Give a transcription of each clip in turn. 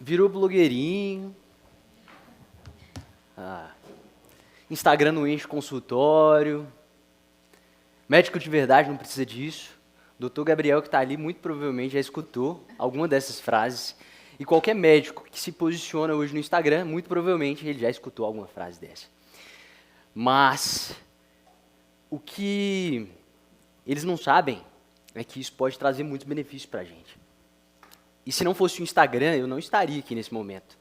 Virou blogueirinho. Instagram não enche consultório. Médico de verdade não precisa disso. Doutor Gabriel, que está ali, muito provavelmente já escutou alguma dessas frases. E qualquer médico que se posiciona hoje no Instagram, muito provavelmente ele já escutou alguma frase dessa. Mas o que eles não sabem é que isso pode trazer muitos benefícios para a gente. E se não fosse o Instagram, eu não estaria aqui nesse momento.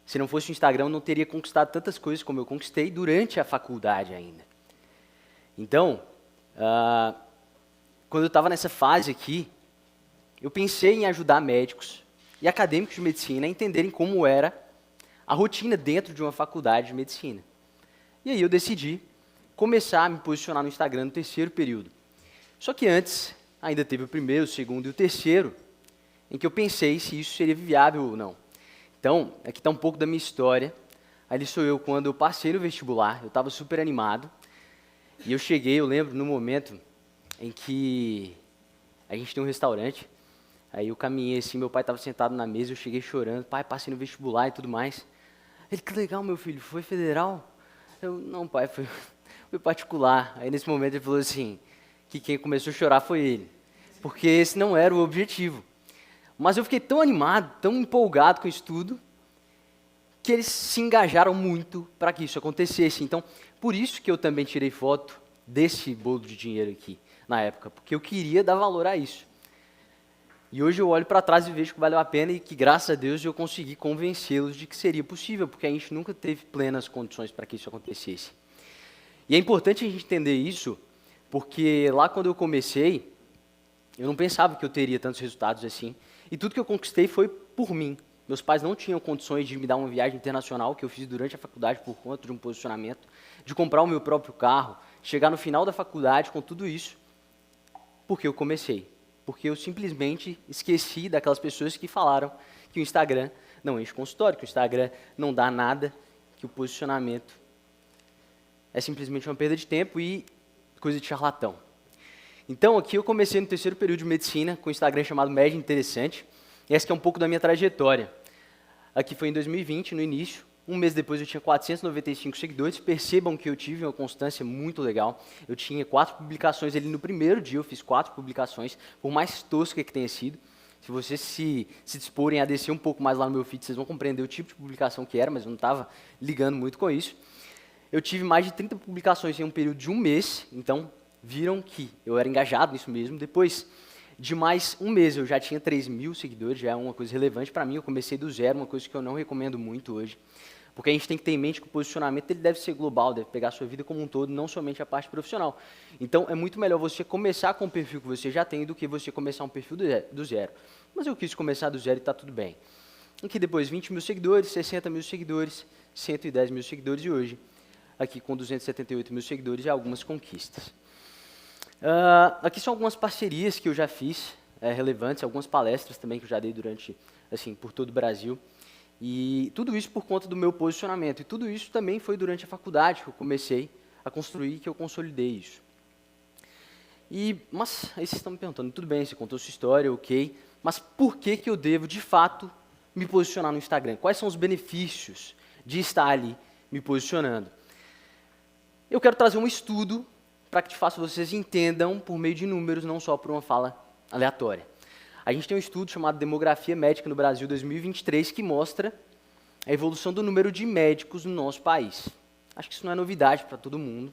Se não fosse o Instagram, eu não teria conquistado tantas coisas como eu conquistei durante a faculdade ainda. Então, quando eu estava nessa fase aqui, eu pensei em ajudar médicos e acadêmicos de medicina a entenderem como era a rotina dentro de uma faculdade de medicina. E aí eu decidi começar a me posicionar no Instagram no terceiro período. Só que antes, ainda teve o primeiro, o segundo e o terceiro, em que eu pensei se isso seria viável ou não. Então, aqui está um pouco da minha história. Ali sou eu quando eu passei no vestibular, eu estava super animado. E eu cheguei, eu lembro, no momento em que a gente tem um restaurante. Aí eu caminhei assim, meu pai estava sentado na mesa, eu cheguei chorando. Pai, passei no vestibular e tudo mais. Ele, que legal, meu filho, foi federal? Eu, não, pai, foi particular. Aí nesse momento ele falou assim, que quem começou a chorar foi ele. Porque esse não era o objetivo. Mas eu fiquei tão animado, tão empolgado com isso tudo, que eles se engajaram muito para que isso acontecesse. Então, por isso que eu também tirei foto desse bolo de dinheiro aqui, na época, porque eu queria dar valor a isso. E hoje eu olho para trás e vejo que valeu a pena e que, graças a Deus, eu consegui convencê-los de que seria possível, porque a gente nunca teve plenas condições para que isso acontecesse. E é importante a gente entender isso, porque lá quando eu comecei, eu não pensava que eu teria tantos resultados assim. E tudo que eu conquistei foi por mim. Meus pais não tinham condições de me dar uma viagem internacional, que eu fiz durante a faculdade por conta de um posicionamento, de comprar o meu próprio carro, chegar no final da faculdade com tudo isso, porque eu comecei. Porque eu simplesmente esqueci daquelas pessoas que falaram que o Instagram não enche consultório, que o Instagram não dá nada, que o posicionamento é simplesmente uma perda de tempo e coisa de charlatão. Então, aqui eu comecei no terceiro período de medicina, com um Instagram chamado Média Interessante, e essa aqui é um pouco da minha trajetória. Aqui foi em 2020, no início, um mês depois eu tinha 495 seguidores, percebam que eu tive uma constância muito legal, eu tinha 4 publicações ali no primeiro dia, eu fiz 4 publicações, por mais tosca que tenha sido. Se vocês se disporem a descer um pouco mais lá no meu feed, vocês vão compreender o tipo de publicação que era, mas eu não estava ligando muito com isso. Eu tive mais de 30 publicações em um período de um mês, então viram que eu era engajado nisso mesmo. Depois de mais um mês, eu já tinha 3.000 seguidores, já é uma coisa relevante para mim. Eu comecei do zero, uma coisa que eu não recomendo muito hoje. Porque a gente tem que ter em mente que o posicionamento ele deve ser global, deve pegar a sua vida como um todo, não somente a parte profissional. Então, é muito melhor você começar com o perfil que você já tem do que você começar um perfil do zero. Mas eu quis começar do zero e está tudo bem. Aqui depois, 20 mil seguidores, 60 mil seguidores, 110 mil seguidores e hoje, aqui com 278 mil seguidores e algumas conquistas. Aqui são algumas parcerias que eu já fiz, relevantes, algumas palestras também que eu já dei durante, assim, por todo o Brasil. E tudo isso por conta do meu posicionamento. E tudo isso também foi durante a faculdade que eu comecei a construir, que eu consolidei isso. Mas aí vocês estão me perguntando, tudo bem, você contou sua história, ok, mas por que eu devo, de fato, me posicionar no Instagram? Quais são os benefícios de estar ali me posicionando? Eu quero trazer um estudo para que de fato vocês entendam por meio de números, não só por uma fala aleatória. A gente tem um estudo chamado Demografia Médica no Brasil 2023 que mostra a evolução do número de médicos no nosso país. Acho que isso não é novidade para todo mundo,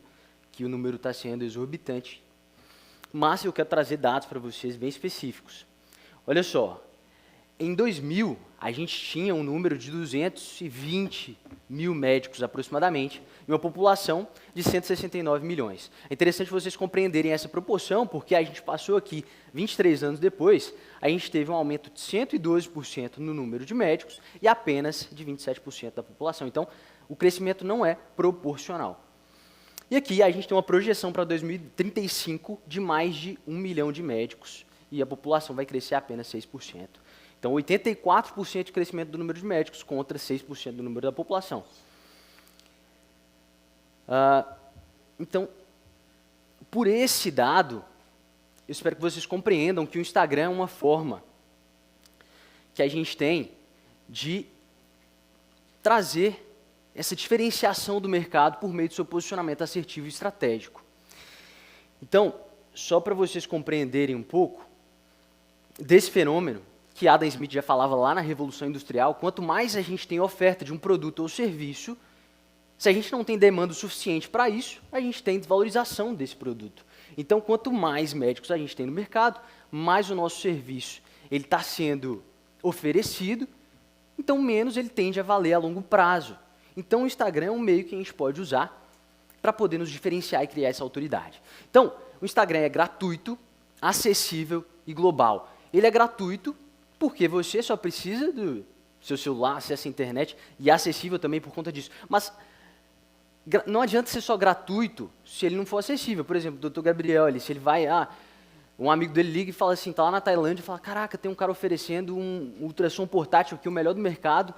que o número está sendo exorbitante. Mas eu quero trazer dados para vocês bem específicos. Olha só, em 2000, a gente tinha um número de 220 mil médicos aproximadamente, e uma população de 169 milhões. É interessante vocês compreenderem essa proporção, porque a gente passou aqui, 23 anos depois, a gente teve um aumento de 112% no número de médicos e apenas de 27% da população. Então, o crescimento não é proporcional. E aqui a gente tem uma projeção para 2035 de mais de 1 milhão de médicos, e a população vai crescer apenas 6%. Então, 84% de crescimento do número de médicos contra 6% do número da população. Então, por esse dado, eu espero que vocês compreendam que o Instagram é uma forma que a gente tem de trazer essa diferenciação do mercado por meio do seu posicionamento assertivo e estratégico. Então, só para vocês compreenderem um pouco desse fenômeno, que Adam Smith já falava lá na Revolução Industrial, quanto mais a gente tem oferta de um produto ou serviço, se a gente não tem demanda o suficiente para isso, a gente tem desvalorização desse produto. Então, quanto mais médicos a gente tem no mercado, mais o nosso serviço ele está sendo oferecido, então menos ele tende a valer a longo prazo. Então, o Instagram é um meio que a gente pode usar para poder nos diferenciar e criar essa autoridade. Então, o Instagram é gratuito, acessível e global. Ele é gratuito porque você só precisa do seu celular, acesso à internet, e é acessível também por conta disso. Mas não adianta ser só gratuito se ele não for acessível. Por exemplo, o Dr. Gabriel, se ele vai, um amigo dele liga e fala assim, está lá na Tailândia e fala, caraca, tem um cara oferecendo um ultrassom portátil aqui, o melhor do mercado,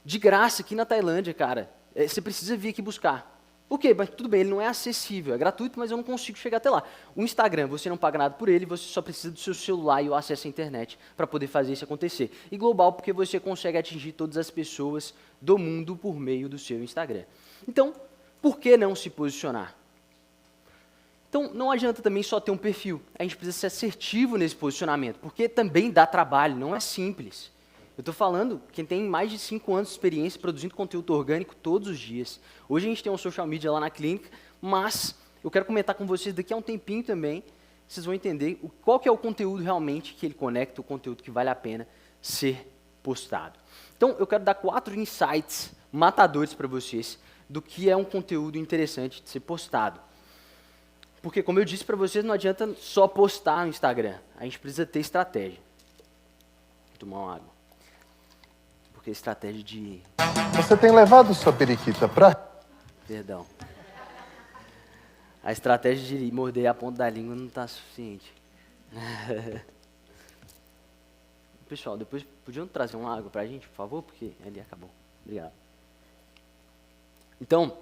de graça aqui na Tailândia, cara. Você precisa vir aqui buscar. Ok, mas tudo bem, ele não é acessível, é gratuito, mas eu não consigo chegar até lá. O Instagram, você não paga nada por ele, você só precisa do seu celular e o acesso à internet para poder fazer isso acontecer. E global, porque você consegue atingir todas as pessoas do mundo por meio do seu Instagram. Então, por que não se posicionar? Então, não adianta também só ter um perfil. A gente precisa ser assertivo nesse posicionamento, porque também dá trabalho, não é simples. Eu estou falando quem tem mais de 5 anos de experiência produzindo conteúdo orgânico todos os dias. Hoje a gente tem um social media lá na clínica, mas eu quero comentar com vocês daqui a um tempinho também, vocês vão entender qual que é o conteúdo realmente que ele conecta, o conteúdo que vale a pena ser postado. Então, eu quero dar 4 insights matadores para vocês do que é um conteúdo interessante de ser postado. Porque, como eu disse para vocês, não adianta só postar no Instagram. A gente precisa ter estratégia. Vou tomar uma água. Porque estratégia de... Você tem levado sua periquita pra... Perdão. A estratégia de morder a ponta da língua não está suficiente. Pessoal, depois podiam trazer uma água para a gente, por favor? Porque ali acabou. Obrigado. Então,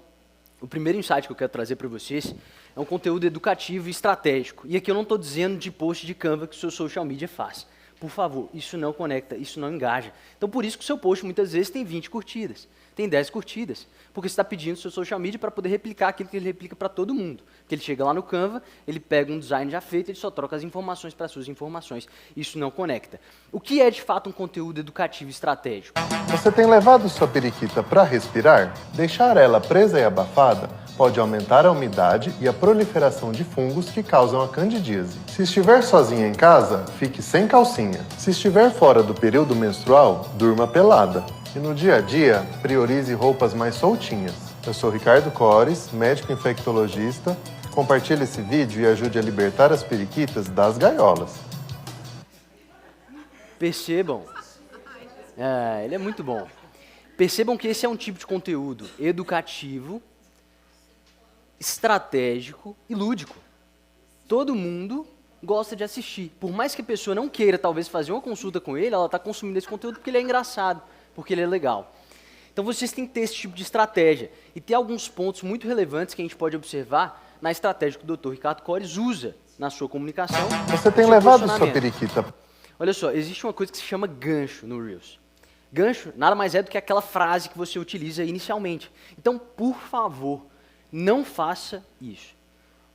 o primeiro insight que eu quero trazer para vocês é um conteúdo educativo e estratégico. E aqui eu não estou dizendo de post de Canva que o seu social media faz. Por favor, isso não conecta, isso não engaja. Então, por isso que o seu post muitas vezes tem 20 curtidas, tem 10 curtidas. Porque você está pedindo o seu social media para poder replicar aquilo que ele replica para todo mundo. Porque ele chega lá no Canva, ele pega um design já feito, ele só troca as informações para as suas informações. Isso não conecta. O que é, de fato, um conteúdo educativo e estratégico? Você tem levado sua periquita para respirar? Deixar ela presa e abafada pode aumentar a umidade e a proliferação de fungos que causam a candidíase. Se estiver sozinha em casa, fique sem calcinha. Se estiver fora do período menstrual, durma pelada. E no dia a dia, priorize roupas mais soltinhas. Eu sou Ricardo Cores, médico infectologista. Compartilhe esse vídeo e ajude a libertar as periquitas das gaiolas. Percebam. Ele é muito bom. Percebam que esse é um tipo de conteúdo educativo, estratégico e lúdico. Todo mundo gosta de assistir. Por mais que a pessoa não queira, talvez, fazer uma consulta com ele, ela está consumindo esse conteúdo porque ele é engraçado, porque ele é legal. Então, vocês têm que ter esse tipo de estratégia. E tem alguns pontos muito relevantes que a gente pode observar na estratégia que o Dr. Ricardo Cores usa na sua comunicação. Você tem levado sua periquita? Olha só, existe uma coisa que se chama gancho no Reels. Gancho nada mais é do que aquela frase que você utiliza inicialmente. Então, por favor, não faça isso.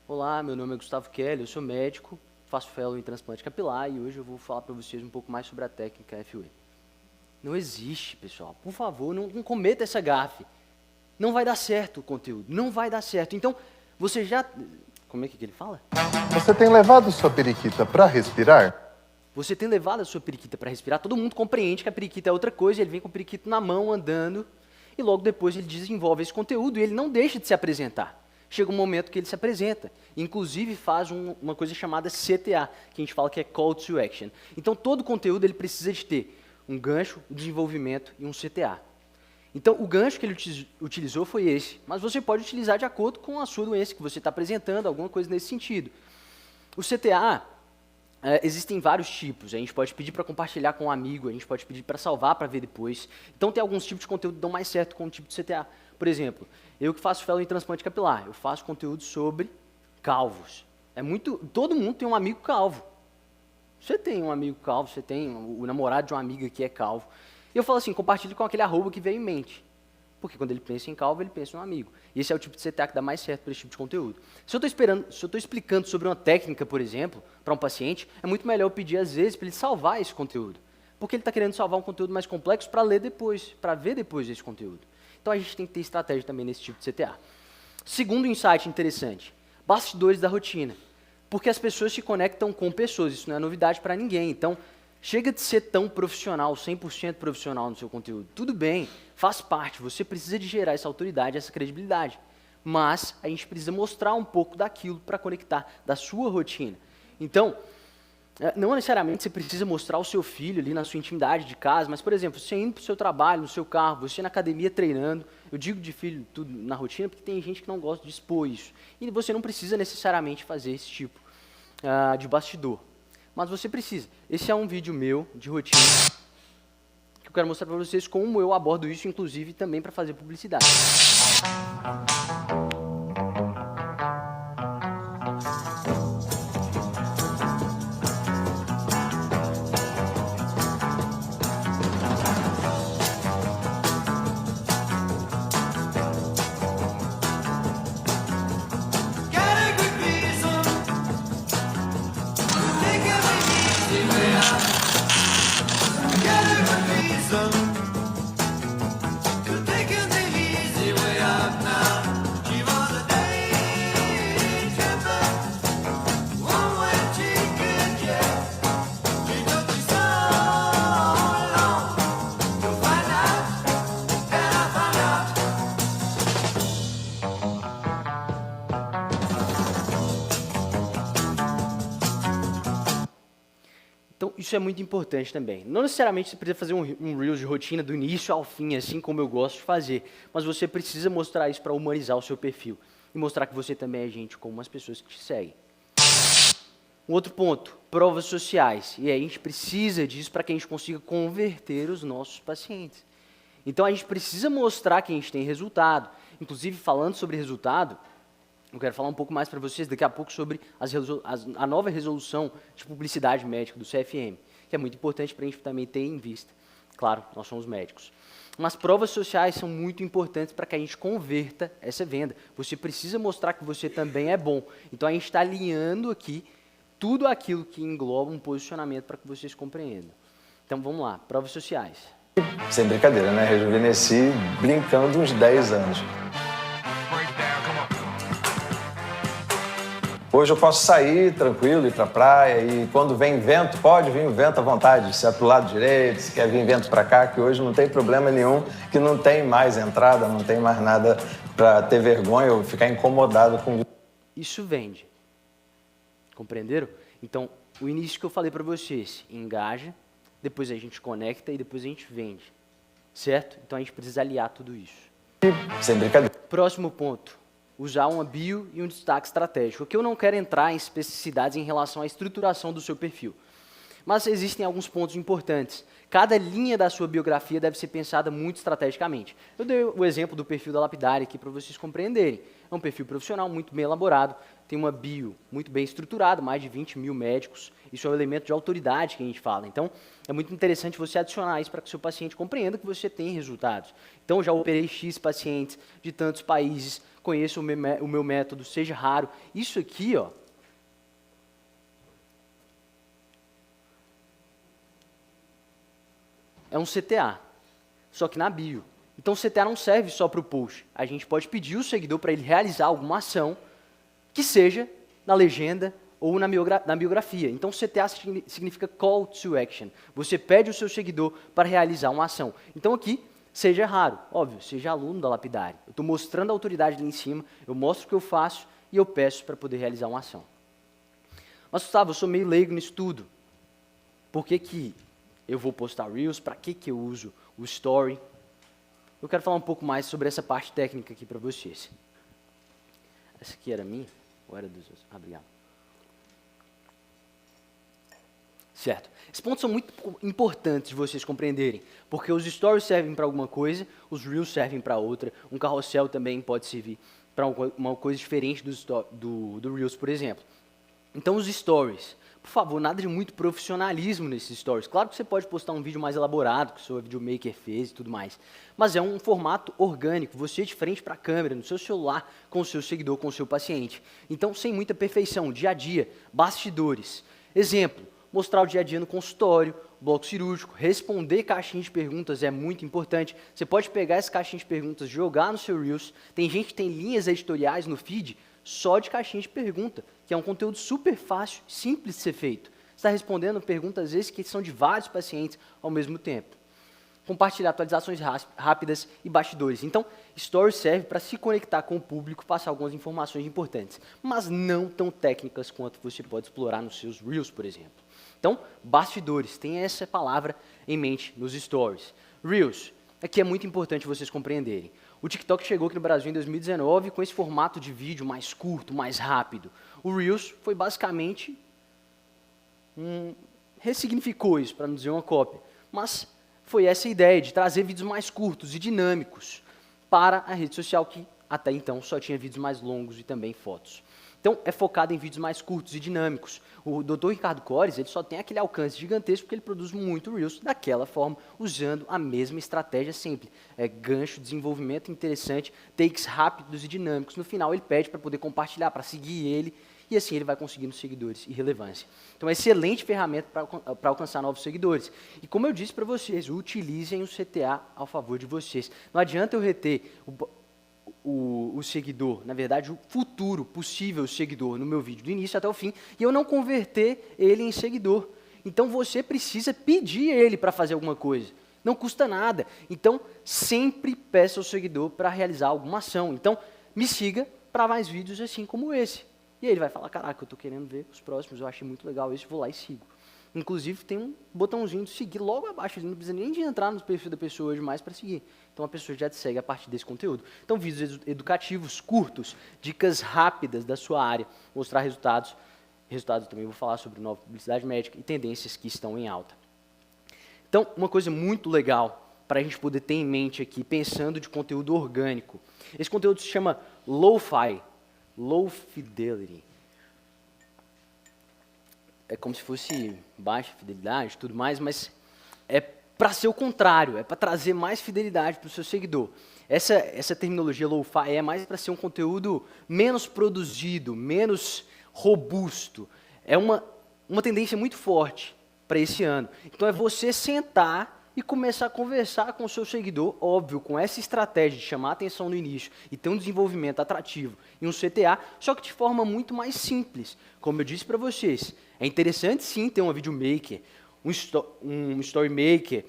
Olá, meu nome é Gustavo Kelly, eu sou médico, faço fellow em transplante capilar e hoje eu vou falar para vocês um pouco mais sobre a técnica FUE. Não existe, pessoal. Por favor, não cometa essa gafe. Não vai dar certo o conteúdo, não vai dar certo. Então, você já... Como é que ele fala? Você tem levado sua periquita para respirar? Você tem levado a sua periquita para respirar? Todo mundo compreende que a periquita é outra coisa, ele vem com o periquito na mão, andando, e logo depois ele desenvolve esse conteúdo e ele não deixa de se apresentar. Chega um momento que ele se apresenta, inclusive faz uma coisa chamada CTA, que a gente fala que é Call to Action. Então, todo conteúdo ele precisa de ter um gancho, um desenvolvimento e um CTA. Então, o gancho que ele utilizou foi esse, mas você pode utilizar de acordo com a sua doença que você está apresentando, alguma coisa nesse sentido. O CTA, existem vários tipos, a gente pode pedir para compartilhar com um amigo, a gente pode pedir para salvar para ver depois. Então, tem alguns tipos de conteúdo que dão mais certo com o tipo de CTA. Por exemplo, eu que faço fellow em transplante capilar, eu faço conteúdo sobre calvos. Todo mundo tem um amigo calvo. Você tem um amigo calvo, você tem o namorado de uma amiga que é calvo. E eu falo assim, compartilhe com aquele arroba que veio em mente. Porque quando ele pensa em calvo, ele pensa em um amigo. E esse é o tipo de CTA que dá mais certo para esse tipo de conteúdo. Se eu estou explicando sobre uma técnica, por exemplo, para um paciente, é muito melhor eu pedir, às vezes, para ele salvar esse conteúdo. Porque ele está querendo salvar um conteúdo mais complexo para ler depois, para ver depois esse conteúdo. Então a gente tem que ter estratégia também nesse tipo de CTA. Segundo insight interessante, bastidores da rotina. Porque as pessoas se conectam com pessoas, isso não é novidade para ninguém. Então, chega de ser tão profissional, 100% profissional no seu conteúdo. Tudo bem, faz parte, você precisa de gerar essa autoridade, essa credibilidade. Mas a gente precisa mostrar um pouco daquilo para conectar, da sua rotina. Então, não necessariamente você precisa mostrar o seu filho ali na sua intimidade de casa, mas, por exemplo, você indo para o seu trabalho, no seu carro, você na academia treinando, eu digo de filho tudo na rotina porque tem gente que não gosta de expor isso. E você não precisa necessariamente fazer esse tipo de bastidor. Mas você precisa. Esse é um vídeo meu de rotina que eu quero mostrar para vocês como eu abordo isso, inclusive também para fazer publicidade. Então, isso é muito importante também. Não necessariamente você precisa fazer um Reels de rotina do início ao fim, assim como eu gosto de fazer, mas você precisa mostrar isso para humanizar o seu perfil e mostrar que você também é gente como as pessoas que te seguem. Um outro ponto, provas sociais. E aí a gente precisa disso para que a gente consiga converter os nossos pacientes. Então, a gente precisa mostrar que a gente tem resultado. Inclusive, falando sobre resultado, eu quero falar um pouco mais para vocês daqui a pouco sobre a nova resolução de publicidade médica do CFM, que é muito importante para a gente também ter em vista. Claro, nós somos médicos. Mas provas sociais são muito importantes para que a gente converta essa venda. Você precisa mostrar que você também é bom. Então, a gente está alinhando aqui tudo aquilo que engloba um posicionamento para que vocês compreendam. Então, vamos lá, provas sociais. Sem brincadeira, né? Rejuvenesci brincando uns 10 anos. Hoje eu posso sair tranquilo, ir pra praia e quando vem vento, pode vir o vento à vontade, se é pro lado direito, se quer vir vento pra cá, que hoje não tem problema nenhum, que não tem mais entrada, não tem mais nada pra ter vergonha ou ficar incomodado com... Isso vende. Compreenderam? Então, o início que eu falei para vocês, engaja, depois a gente conecta e depois a gente vende. Certo? Então a gente precisa aliar tudo isso. Sem brincadeira. Próximo ponto. Usar uma bio e um destaque estratégico. Aqui eu não quero entrar em especificidades em relação à estruturação do seu perfil. Mas existem alguns pontos importantes. Cada linha da sua biografia deve ser pensada muito estrategicamente. Eu dei o exemplo do perfil da Lapidária aqui para vocês compreenderem. É um perfil profissional muito bem elaborado, tem uma bio muito bem estruturada, mais de 20 mil médicos. Isso é um elemento de autoridade que a gente fala. Então, é muito interessante você adicionar isso para que o seu paciente compreenda que você tem resultados. Então, já operei X pacientes de tantos países, conheço o meu método, seja raro. Isso aqui, ó, é um CTA, só que na bio. Então, o CTA não serve só para o post. A gente pode pedir o seguidor para ele realizar alguma ação que seja na legenda ou na biografia. Então, CTA significa Call to Action. Você pede o seu seguidor para realizar uma ação. Então, aqui, seja raro. Óbvio, seja aluno da Lapidária. Eu estou mostrando a autoridade ali em cima, eu mostro o que eu faço e eu peço para poder realizar uma ação. Mas, Gustavo, eu sou meio leigo nisso tudo. Por que eu vou postar Reels? Para que eu uso o Story? Eu quero falar um pouco mais sobre essa parte técnica aqui para vocês. Essa aqui era minha? Ou era dos outros? Ah, obrigado. Certo. Esses pontos são muito importantes de vocês compreenderem, porque os Stories servem para alguma coisa, os Reels servem para outra, um carrossel também pode servir para uma coisa diferente do Reels, por exemplo. Então, os Stories. Por favor, nada de muito profissionalismo nesses stories. Claro que você pode postar um vídeo mais elaborado, que o seu videomaker fez e tudo mais. Mas é um formato orgânico, você de frente para a câmera, no seu celular, com o seu seguidor, com o seu paciente. Então, sem muita perfeição, dia a dia, bastidores. Exemplo, mostrar o dia a dia no consultório, bloco cirúrgico, responder caixinhas de perguntas é muito importante. Você pode pegar essa caixinha de perguntas, jogar no seu Reels. Tem gente que tem linhas editoriais no feed só de caixinha de pergunta, que é um conteúdo super fácil, simples de ser feito. Você está respondendo perguntas, às vezes, que são de vários pacientes ao mesmo tempo. Compartilhar atualizações rápidas e bastidores. Então, Stories serve para se conectar com o público, passar algumas informações importantes, mas não tão técnicas quanto você pode explorar nos seus Reels, por exemplo. Então, bastidores, tenha essa palavra em mente nos Stories. Reels, aqui é muito importante vocês compreenderem. O TikTok chegou aqui no Brasil em 2019 com esse formato de vídeo mais curto, mais rápido. O Reels foi basicamente ressignificou isso, para não dizer uma cópia. Mas foi essa ideia de trazer vídeos mais curtos e dinâmicos para a rede social que até então só tinha vídeos mais longos e também fotos. Então, é focado em vídeos mais curtos e dinâmicos. O Dr. Ricardo Cores, ele só tem aquele alcance gigantesco porque ele produz muito Reels daquela forma, usando a mesma estratégia sempre. É gancho, desenvolvimento interessante, takes rápidos e dinâmicos. No final, ele pede para poder compartilhar, para seguir ele, e assim ele vai conseguindo seguidores e relevância. Então, é uma excelente ferramenta para alcançar novos seguidores. E como eu disse para vocês, utilizem o CTA ao favor de vocês. Não adianta eu reter o seguidor, na verdade, o futuro possível seguidor no meu vídeo, do início até o fim, e eu não converter ele em seguidor. Então, você precisa pedir ele para fazer alguma coisa. Não custa nada. Então, sempre peça ao seguidor para realizar alguma ação. Então, me siga para mais vídeos assim como esse. E aí ele vai falar, caraca, eu estou querendo ver os próximos, eu achei muito legal esse, vou lá e sigo. Inclusive, tem um botãozinho de seguir logo abaixo, ele não precisa nem de entrar no perfil da pessoa hoje mais para seguir. Então, a pessoa já te segue a partir desse conteúdo. Então, vídeos educativos, curtos, dicas rápidas da sua área, mostrar resultados. Resultados também vou falar sobre nova publicidade médica e tendências que estão em alta. Então, uma coisa muito legal para a gente poder ter em mente aqui, pensando de conteúdo orgânico. Esse conteúdo se chama Lo-Fi, Low Fidelity. É como se fosse baixa fidelidade e tudo mais, mas é para ser o contrário, é para trazer mais fidelidade para o seu seguidor. Essa terminologia lo-fi é mais para ser um conteúdo menos produzido, menos robusto. É uma tendência muito forte para esse ano. Então é você sentar e começar a conversar com o seu seguidor, óbvio, com essa estratégia de chamar a atenção no início e ter um desenvolvimento atrativo e um CTA, só que de forma muito mais simples. Como eu disse para vocês, é interessante sim ter uma videomaker, um story maker,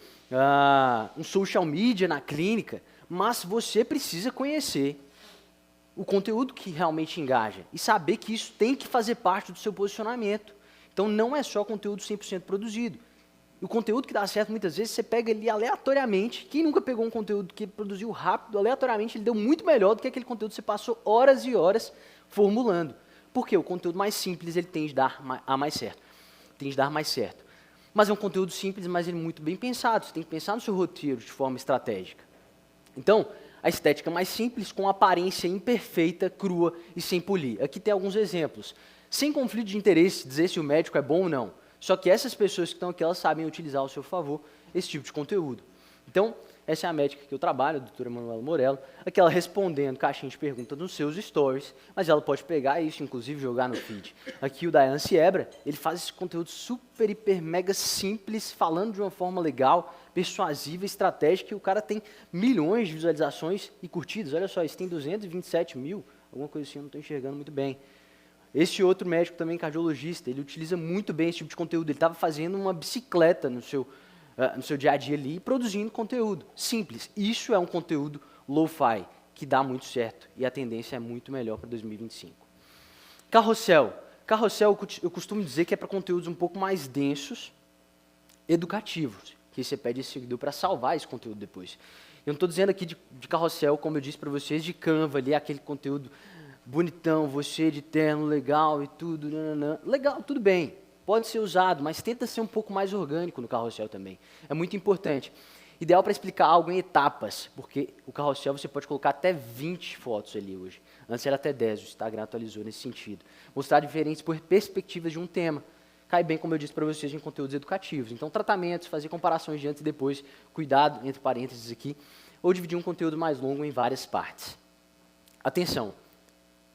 um social media na clínica, mas você precisa conhecer o conteúdo que realmente engaja e saber que isso tem que fazer parte do seu posicionamento. Então não é só conteúdo 100% produzido. O conteúdo que dá certo, muitas vezes, você pega ali aleatoriamente. Quem nunca pegou um conteúdo que produziu rápido, aleatoriamente, ele deu muito melhor do que aquele conteúdo que você passou horas e horas formulando. Porque o conteúdo mais simples, ele tende a mais certo. Tende a dar mais certo. Mas é um conteúdo simples, mas ele é muito bem pensado. Você tem que pensar no seu roteiro de forma estratégica. Então, a estética mais simples, com aparência imperfeita, crua e sem polir. Aqui tem alguns exemplos. Sem conflito de interesse, dizer se o médico é bom ou não. Só que essas pessoas que estão aqui, elas sabem utilizar ao seu favor esse tipo de conteúdo. Então, essa é a médica que eu trabalho, a doutora Manuela Morello, aquela respondendo caixinha de perguntas nos seus stories, mas ela pode pegar isso, inclusive, jogar no feed. Aqui o Dayan Siebra, ele faz esse conteúdo super, hiper, mega simples, falando de uma forma legal, persuasiva, estratégica, e o cara tem milhões de visualizações e curtidas. Olha só, isso tem 227 mil, alguma coisa assim, eu não estou enxergando muito bem. Esse outro médico também, cardiologista, ele utiliza muito bem esse tipo de conteúdo. Ele estava fazendo uma bicicleta no seu dia a dia ali, produzindo conteúdo simples. Isso é um conteúdo lo-fi, que dá muito certo. E a tendência é muito melhor para 2025. Carrossel. Carrossel, eu costumo dizer que é para conteúdos um pouco mais densos, educativos, que você pede esse seguidor para salvar esse conteúdo depois. Eu não estou dizendo aqui de carrossel, como eu disse para vocês, de Canva, ali, aquele conteúdo bonitão, você de terno, legal e tudo, nananã. Legal, tudo bem, pode ser usado, mas tenta ser um pouco mais orgânico no carrossel também. É muito importante. Ideal para explicar algo em etapas, porque o carrossel você pode colocar até 20 fotos ali hoje. Antes era até 10, o Instagram atualizou nesse sentido. Mostrar diferentes perspectivas de um tema. cai bem, como eu disse para vocês, em conteúdos educativos. Então, tratamentos, fazer comparações de antes e depois, cuidado, entre parênteses aqui, ou dividir um conteúdo mais longo em várias partes. Atenção,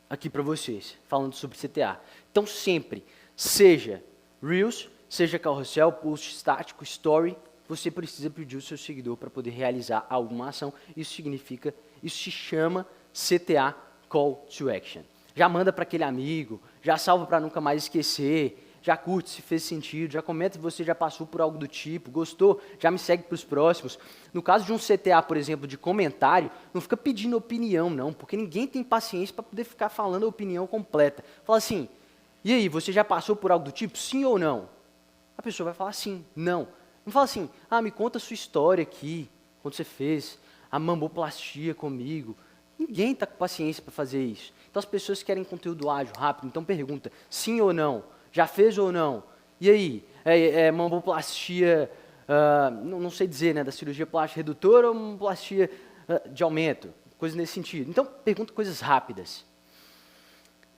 aqui para vocês, falando sobre CTA. Então, sempre, seja Reels, seja carrossel, post estático, story, você precisa pedir o seu seguidor para poder realizar alguma ação. Isso se chama CTA, Call to Action. Já manda para aquele amigo, já salva para nunca mais esquecer, já curte se fez sentido, já comenta se você já passou por algo do tipo, gostou, já me segue para os próximos. No caso de um CTA, por exemplo, de comentário, não fica pedindo opinião, não, porque ninguém tem paciência para poder ficar falando a opinião completa. Fala assim, e aí, você já passou por algo do tipo, sim ou não? A pessoa vai falar sim, não. Não fala assim, me conta a sua história aqui, quando você fez a mamoplastia comigo. Ninguém está com paciência para fazer isso. Então as pessoas querem conteúdo ágil, rápido, então pergunta, sim ou não? Já fez ou não? E aí, mamoplastia, não sei dizer, né, da cirurgia plástica redutora ou mamoplastia de aumento? Coisas nesse sentido. Então, pergunta coisas rápidas.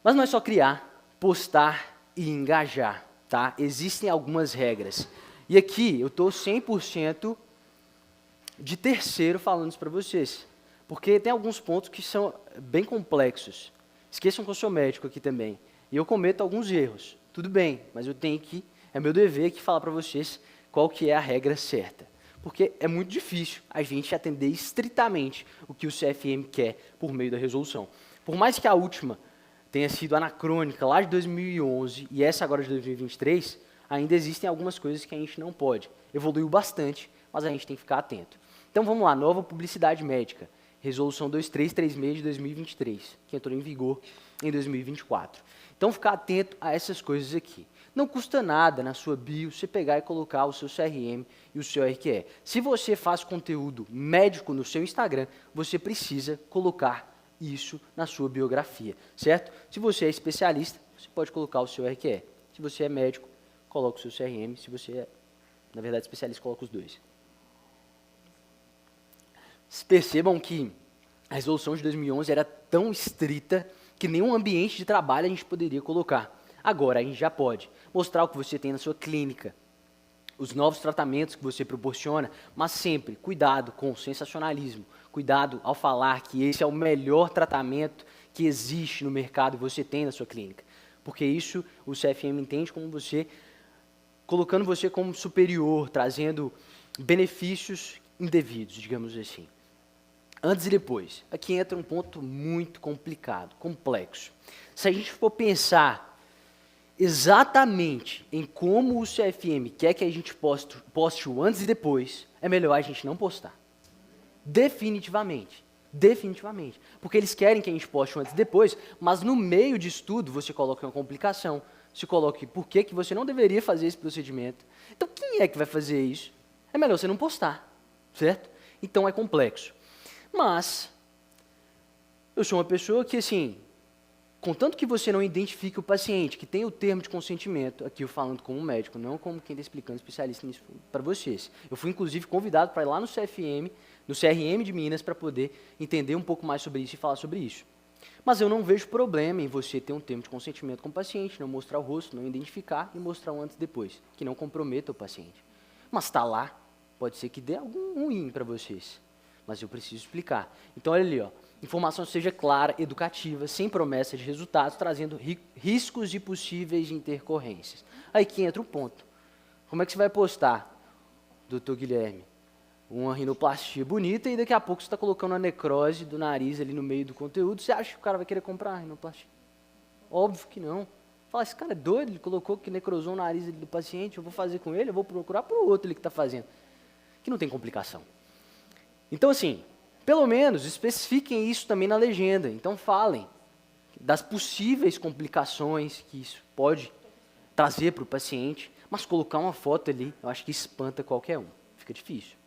Mas não é só criar, postar e engajar, tá? Existem algumas regras. E aqui eu estou 100% de terceiro falando isso para vocês, porque tem alguns pontos que são bem complexos. Esqueçam que eu sou médico aqui também, e eu cometo alguns erros. Tudo bem, mas eu tenho que, é meu dever aqui falar para vocês qual que é a regra certa. Porque é muito difícil a gente atender estritamente o que o CFM quer por meio da resolução. Por mais que a última tenha sido anacrônica lá de 2011 e essa agora de 2023, ainda existem algumas coisas que a gente não pode. Evoluiu bastante, mas a gente tem que ficar atento. Então vamos lá, nova publicidade médica, resolução 2336 de 2023, que entrou em vigor em 2024. Então ficar atento a essas coisas aqui. Não custa nada na sua bio você pegar e colocar o seu CRM e o seu RQE. Se você faz conteúdo médico no seu Instagram, você precisa colocar isso na sua biografia, certo? Se você é especialista, você pode colocar o seu RQE. Se você é médico, coloca o seu CRM. Se você é, na verdade, especialista, coloca os dois. Percebam que a resolução de 2011 era tão estrita que nenhum ambiente de trabalho a gente poderia colocar. Agora, a gente já pode mostrar o que você tem na sua clínica, os novos tratamentos que você proporciona, mas sempre, cuidado com o sensacionalismo, cuidado ao falar que esse é o melhor tratamento que existe no mercado e você tem na sua clínica. Porque isso o CFM entende como você, colocando você como superior, trazendo benefícios indevidos, digamos assim. Antes e depois. Aqui entra um ponto muito complicado, complexo. Se a gente for pensar exatamente em como o CFM quer que a gente poste o antes e depois, é melhor a gente não postar. Definitivamente. Definitivamente. Porque eles querem que a gente poste o antes e depois, mas no meio disso tudo você coloca uma complicação, você coloca por que você não deveria fazer esse procedimento. Então quem é que vai fazer isso? É melhor você não postar, certo? Então é complexo. Mas, eu sou uma pessoa que, assim, contanto que você não identifique o paciente, que tem o termo de consentimento, aqui eu falando como médico, não como quem está explicando, especialista nisso para vocês. Eu fui, inclusive, convidado para ir lá no CFM, no CRM de Minas, para poder entender um pouco mais sobre isso e falar sobre isso. Mas eu não vejo problema em você ter um termo de consentimento com o paciente, não mostrar o rosto, não identificar e mostrar um antes e depois, que não comprometa o paciente. Mas está lá, pode ser que dê algum ruim para vocês. Mas eu preciso explicar. Então, olha ali, ó, informação seja clara, educativa, sem promessa de resultados, trazendo riscos de possíveis intercorrências. Aí que entra o ponto. Como é que você vai postar, doutor Guilherme, uma rinoplastia bonita e daqui a pouco você está colocando uma necrose do nariz ali no meio do conteúdo, você acha que o cara vai querer comprar a rinoplastia? Óbvio que não. Fala, esse cara é doido, ele colocou que necrosou o nariz ali do paciente, eu vou fazer com ele, eu vou procurar para o outro ali que está fazendo. Que não tem complicação. Então, assim, pelo menos especifiquem isso também na legenda. Então, falem das possíveis complicações que isso pode trazer para o paciente, mas colocar uma foto ali, eu acho que espanta qualquer um. Fica difícil.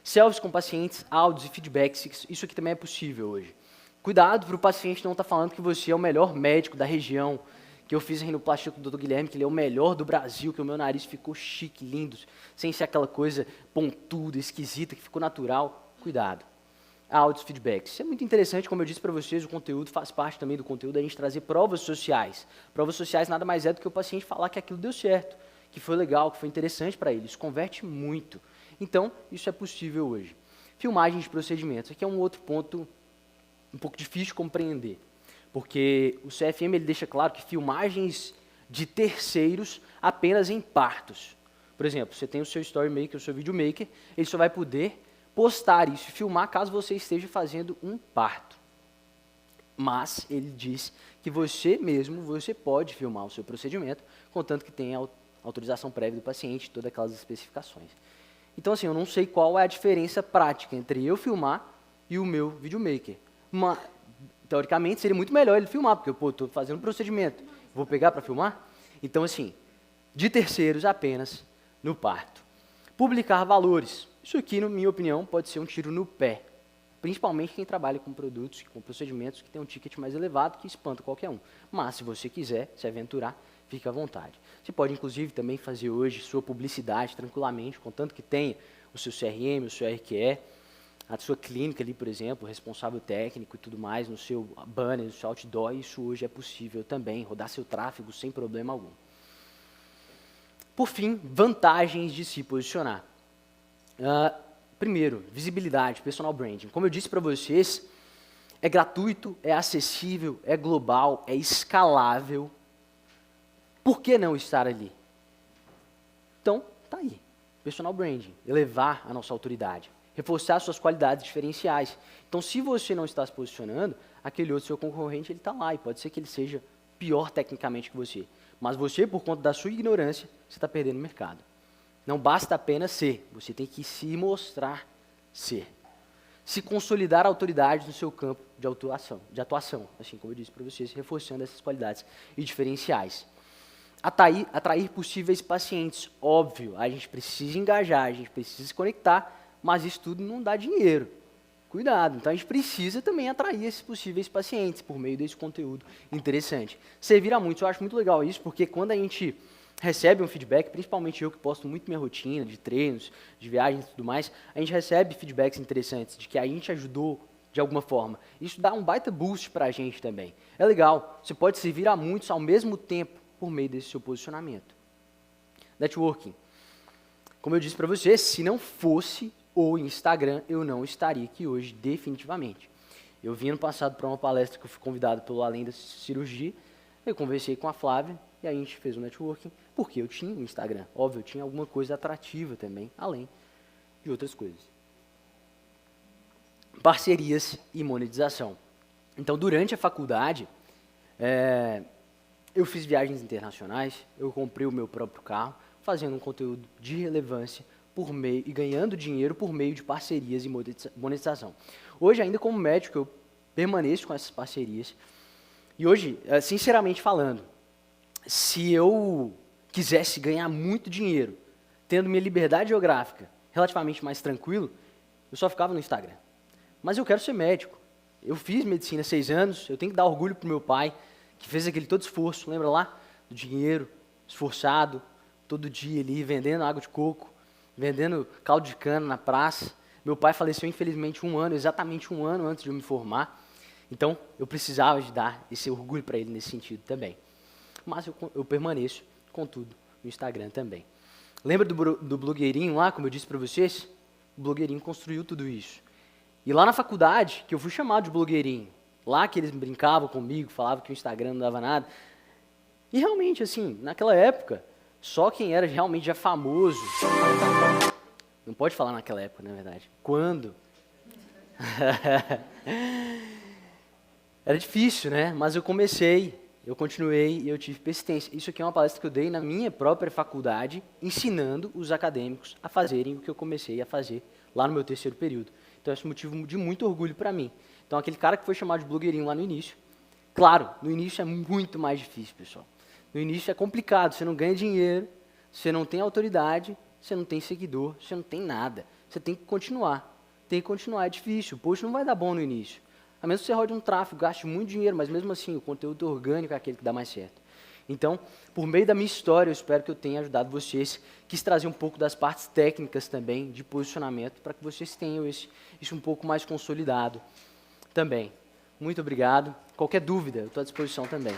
Selfies com pacientes, áudios e feedbacks, isso aqui também é possível hoje. Cuidado para o paciente não estar falando que você é o melhor médico da região, que eu fiz a rinoplastia com o Dr. Guilherme, que ele é o melhor do Brasil, que o meu nariz ficou chique, lindo, sem ser aquela coisa pontuda, esquisita, que ficou natural. Cuidado. Áudios, feedbacks. Isso é muito interessante, como eu disse para vocês, o conteúdo faz parte também do conteúdo, a gente trazer provas sociais. Provas sociais nada mais é do que o paciente falar que aquilo deu certo. que foi legal, que foi interessante para ele. Isso converte muito. Então, isso é possível hoje. Filmagem de procedimentos. Aqui é um outro ponto um pouco difícil de compreender, porque o CFM ele deixa claro que filmagens de terceiros apenas em partos. Por exemplo, você tem o seu Story Maker, o seu Video Maker, ele só vai poder postar isso, filmar caso você esteja fazendo um parto. Mas ele diz que você pode filmar o seu procedimento, contanto que tenha autorização prévia do paciente, todas aquelas especificações. Então, assim, eu não sei qual é a diferença prática entre eu filmar e o meu videomaker. Mas, teoricamente, seria muito melhor ele filmar, porque eu estou fazendo um procedimento, vou pegar para filmar? Então, assim, de terceiros apenas no parto. Publicar valores. Isso aqui, na minha opinião, pode ser um tiro no pé. Principalmente quem trabalha com produtos, com procedimentos que tem um ticket mais elevado, que espanta qualquer um. Mas, se você quiser se aventurar, fique à vontade. Você pode, inclusive, também fazer hoje sua publicidade tranquilamente, contanto que tenha o seu CRM, o seu RQE, a sua clínica ali, por exemplo, o responsável técnico e tudo mais, no seu banner, no seu outdoor, isso hoje é possível também, rodar seu tráfego sem problema algum. Por fim, vantagens de se posicionar. Primeiro, visibilidade, personal branding. Como eu disse para vocês, é gratuito, é acessível, é global, é escalável. Por que não estar ali? Então, tá aí. Personal branding, elevar a nossa autoridade, reforçar suas qualidades diferenciais. Então, se você não está se posicionando, aquele outro seu concorrente, ele está lá, e pode ser que ele seja pior tecnicamente que você. Mas você, por conta da sua ignorância, você está perdendo o mercado. Não basta apenas ser, você tem que se mostrar ser. Se consolidar a autoridade no seu campo de atuação, assim como eu disse para vocês, reforçando essas qualidades e diferenciais. Atrair possíveis pacientes, óbvio, a gente precisa engajar, a gente precisa se conectar, mas isso tudo não dá dinheiro. Cuidado, então a gente precisa também atrair esses possíveis pacientes por meio desse conteúdo interessante. Servir a muitos, eu acho muito legal isso, porque quando a gente recebe um feedback, principalmente eu que posto muito minha rotina de treinos, de viagens e tudo mais, a gente recebe feedbacks interessantes de que a gente ajudou de alguma forma. Isso dá um baita boost para a gente também. É legal, você pode servir a muitos ao mesmo tempo por meio desse seu posicionamento. Networking. Como eu disse para vocês, se não fosse o Instagram, eu não estaria aqui hoje, definitivamente. Eu vim no passado para uma palestra que eu fui convidado pelo Além da Cirurgia, eu conversei com a Flávia e a gente fez um networking, porque eu tinha um Instagram. Óbvio, eu tinha alguma coisa atrativa também, além de outras coisas. Parcerias e monetização. Então, durante a faculdade, eu fiz viagens internacionais, eu comprei o meu próprio carro, fazendo um conteúdo de relevância e ganhando dinheiro por meio de parcerias e monetização. Hoje, ainda como médico, eu permaneço com essas parcerias. E hoje, sinceramente falando, se eu quisesse ganhar muito dinheiro, tendo minha liberdade geográfica relativamente mais tranquilo, eu só ficava no Instagram. Mas eu quero ser médico. Eu fiz medicina há 6 anos, eu tenho que dar orgulho para o meu pai, que fez aquele todo esforço, lembra lá? Do dinheiro, esforçado, todo dia ali, vendendo água de coco, vendendo caldo de cana na praça. Meu pai faleceu, infelizmente, exatamente um ano antes de eu me formar. Então, eu precisava de dar esse orgulho para ele nesse sentido também. Mas eu permaneço, contudo, no Instagram também. Lembra do blogueirinho lá, como eu disse para vocês? O blogueirinho construiu tudo isso. E lá na faculdade, que eu fui chamado de blogueirinho, lá que eles brincavam comigo, falavam que o Instagram não dava nada. E realmente, assim, naquela época, só quem era realmente já famoso... Não pode falar naquela época, na verdade. Quando? Era difícil, né? Mas eu comecei, eu continuei e eu tive persistência. Isso aqui é uma palestra que eu dei na minha própria faculdade, ensinando os acadêmicos a fazerem o que eu comecei a fazer lá no meu 3º período. Então, esse é um motivo de muito orgulho para mim. Então, aquele cara que foi chamado de blogueirinho lá no início, claro, no início é muito mais difícil, pessoal. No início é complicado, você não ganha dinheiro, você não tem autoridade, você não tem seguidor, você não tem nada. Você tem que continuar. Tem que continuar, é difícil. O post não vai dar bom no início. A menos que você rode um tráfego, gaste muito dinheiro, mas mesmo assim, o conteúdo orgânico é aquele que dá mais certo. Então, por meio da minha história, eu espero que eu tenha ajudado vocês, quis trazer um pouco das partes técnicas também, de posicionamento, para que vocês tenham isso um pouco mais consolidado também. Muito obrigado. Qualquer dúvida, eu estou à disposição também.